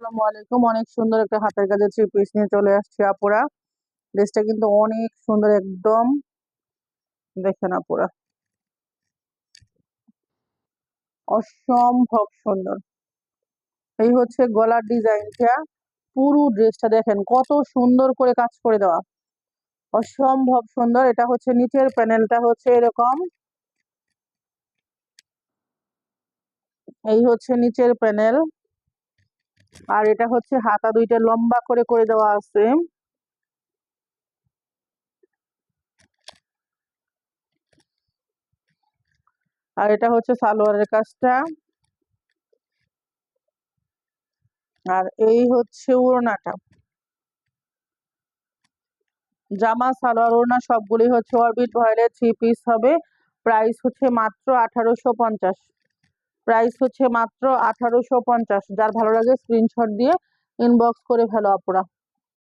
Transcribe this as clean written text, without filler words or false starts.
আসসালামু আলাইকুম। অনেক সুন্দর একটা হাতের কাজের থ্রি পিস নিয়ে চলে আসছি আপুরা। ড্রেসটা কিন্তু অনেক সুন্দর, একদম দেখেন আপুরা, অসম্ভব সুন্দর। এই হচ্ছে গলার ডিজাইনটা, পুরো ড্রেসটা দেখেন কত সুন্দর করে কাজ করে দেওয়া, অসম্ভব সুন্দর। এটা হচ্ছে নিচের প্যানেলটা হচ্ছে এরকম, এই হচ্ছে নিচের প্যানেল। আর এটা হচ্ছে হাতা দুইটা লম্বা করে করে দেওয়া আছে। আর এটা হচ্ছে সালোয়ারের কাজটা। আর এই হচ্ছে ওড়নাটা, জামা সালোয়ার ওড়না সবগুলি হচ্ছে অরবিট ভয়েলের থ্রি পিস হবে। প্রাইস হচ্ছে মাত্র 1850। প্রাইস হচ্ছে মাত্র 1850। যার ভালো লাগে স্ক্রিনশট দিয়ে ইনবক্স করে ফেলো আপুরা।